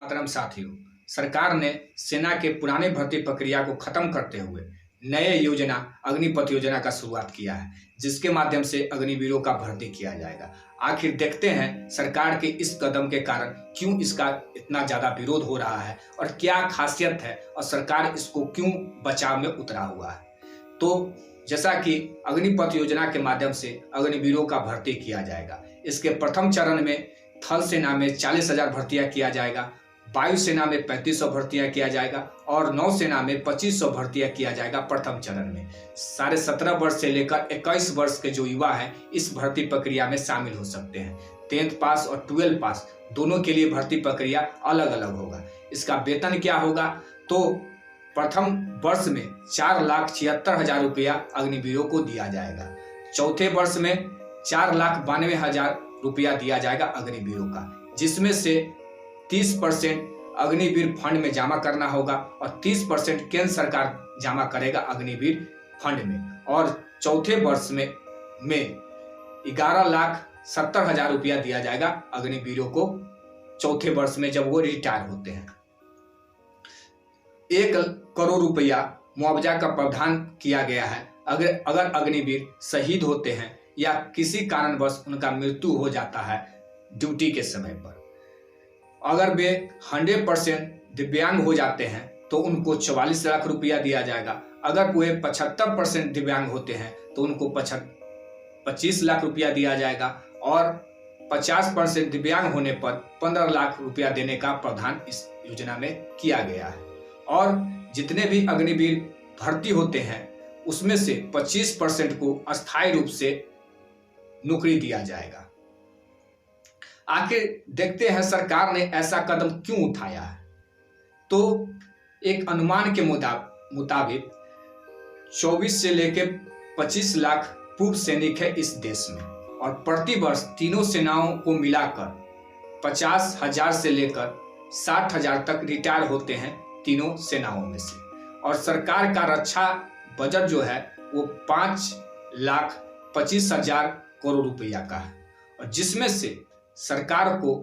मातरम साथियों, सरकार ने सेना के पुराने भर्ती प्रक्रिया को खत्म करते हुए नए योजना अग्निपथ योजना का शुरुआत किया है, जिसके माध्यम से अग्निवीरों का भर्ती किया जाएगा। आखिर देखते हैं सरकार के इस कदम के कारण क्यों इसका इतना ज्यादा विरोध हो रहा है और क्या खासियत है और सरकार इसको क्यों बचाव में उतरा हुआ है। तो जैसा कि अग्निपथ योजना के माध्यम से अग्निवीरों का भर्ती किया जाएगा। इसके प्रथम चरण में थल सेना में 40,000 भर्तियां किया जाएगा, वायुसेना में 3500 भर्तियां किया जाएगा और नौसेना में 2500 भर्तियां किया जाएगा। प्रथम चरण में 17.5 वर्ष से लेकर 21 वर्ष के जो युवा हैं इस भर्ती प्रक्रिया में शामिल हो सकते हैं। 10th पास और 12th पास दोनों के लिए भर्ती प्रक्रिया अलग अलग होगा। इसका वेतन क्या होगा, तो प्रथम वर्ष में 4,76,000 रुपया अग्निवीरों को दिया जाएगा। चौथे वर्ष में 4,92,000 रुपया दिया जाएगा अग्निवीरों का, जिसमें से 30% अग्निवीर फंड में जमा करना होगा और 30% केंद्र सरकार जमा करेगा अग्निवीर फंड में। और चौथे वर्ष में 11,70,000 रुपया दिया जाएगा अग्निवीरों को चौथे वर्ष में, जब वो रिटायर होते हैं। 1 करोड़ रुपया मुआवजा का प्रावधान किया गया है अगर अग्निवीर शहीद होते हैं या किसी कारणवश उनका मृत्यु हो जाता है ड्यूटी के समय पर। अगर वे 100% दिव्यांग हो जाते हैं तो उनको 44 लाख रुपया दिया जाएगा। अगर वे 75% दिव्यांग होते हैं तो उनको 25 लाख रुपया दिया जाएगा और 50% दिव्यांग होने पर 15 लाख रुपया देने का प्रावधान इस योजना में किया गया है। और जितने भी अग्निवीर भर्ती होते हैं उसमें से 25% को अस्थायी रूप से नौकरी दिया जाएगा। आखिर देखते हैं सरकार ने ऐसा कदम क्यों उठाया है। तो एक अनुमान के मुताबिक 24 से लेकर 25 लाख पूर्व सैनिक है इस देश में और प्रति वर्ष तीनों सेनाओं को मिलाकर 50,000 से लेकर 60,000 तक रिटायर होते हैं तीनों सेनाओं में से। और सरकार का रक्षा बजट जो है वो 5,25,000 करोड़ रुपया का है और जिसमें से सरकार को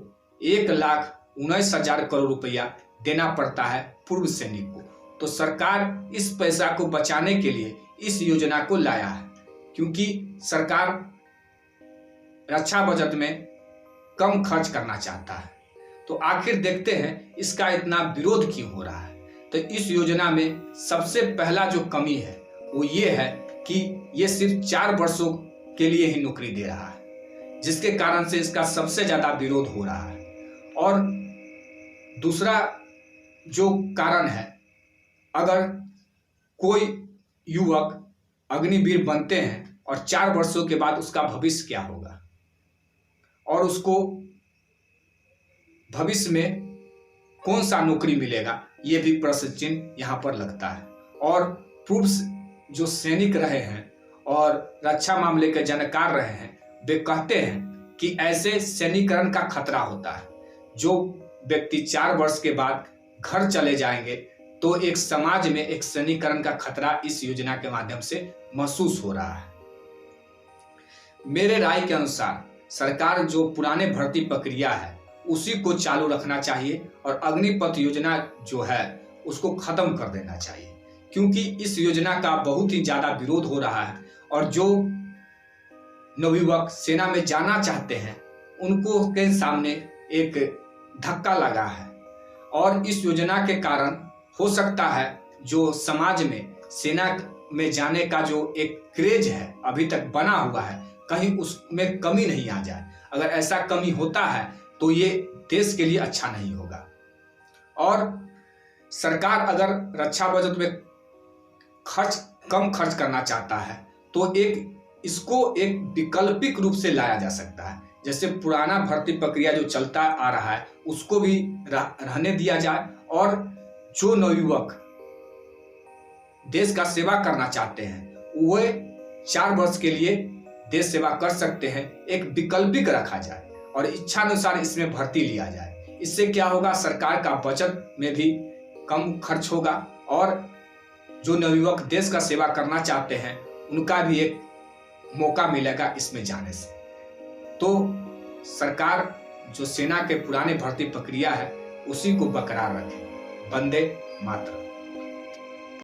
1,19,000 करोड़ रुपया देना पड़ता है पूर्व सैनिक को। तो सरकार इस पैसा को बचाने के लिए इस योजना को लाया है, क्योंकि सरकार रक्षा बजट में कम खर्च करना चाहता है। तो आखिर देखते हैं इसका इतना विरोध क्यों हो रहा है। तो इस योजना में सबसे पहला जो कमी है वो ये है कि ये सिर्फ 4 वर्षों के लिए ही नौकरी दे रहा है, जिसके कारण से इसका सबसे ज्यादा विरोध हो रहा है। और दूसरा जो कारण है, अगर कोई युवक अग्निवीर बनते हैं और 4 वर्षों के बाद उसका भविष्य क्या होगा और उसको भविष्य में कौन सा नौकरी मिलेगा, ये भी प्रश्न चिन्ह यहाँ पर लगता है। और पूर्व जो सैनिक रहे हैं और रक्षा मामले के जानकार रहे हैं वे कहते हैं कि ऐसे सैनिकरण का खतरा होता है। जो व्यक्ति 4 वर्ष के बाद घर चले जाएंगे तो एक समाज में एक सैनिकरण का खतरा इस योजना के माध्यम से महसूस हो रहा है। मेरे राय के अनुसार सरकार जो पुराने भर्ती प्रक्रिया है उसी को चालू रखना चाहिए और अग्निपथ योजना जो है उसको खत्म कर देना चाहिए, क्योंकि इस योजना का बहुत ही ज्यादा विरोध हो रहा है और जो नवयुवक सेना में जाना चाहते हैं उनको के सामने एक धक्का लगा है। और इस योजना के कारण हो सकता है जो समाज में सेना में जाने का जो एक क्रेज है अभी तक बना हुआ है, कहीं उसमें कमी नहीं आ जाए। अगर ऐसा कमी होता है तो ये देश के लिए अच्छा नहीं होगा। और सरकार अगर रक्षा बजट में कम खर्च करना चाहता है तो इसको एक वैकल्पिक रूप से लाया जा सकता है। जैसे पुराना भर्ती प्रक्रिया जो चलता आ रहा है उसको भी रहने दिया जाए और जो नवयुवक देश का सेवा करना चाहते हैं वे 4 वर्ष के लिए देश सेवा कर सकते हैं, एक वैकल्पिक रखा जाए और इच्छानुसार इसमें भर्ती लिया जाए। इससे क्या होगा, सरकार का बचत में भी कम खर्च होगा और जो नवयुवक देश का सेवा करना चाहते हैं उनका भी एक मौका मिलेगा इसमें जाने से। तो सरकार जो सेना के पुराने भर्ती प्रक्रिया है उसी को बरकरार रखें। वंदे मातरम।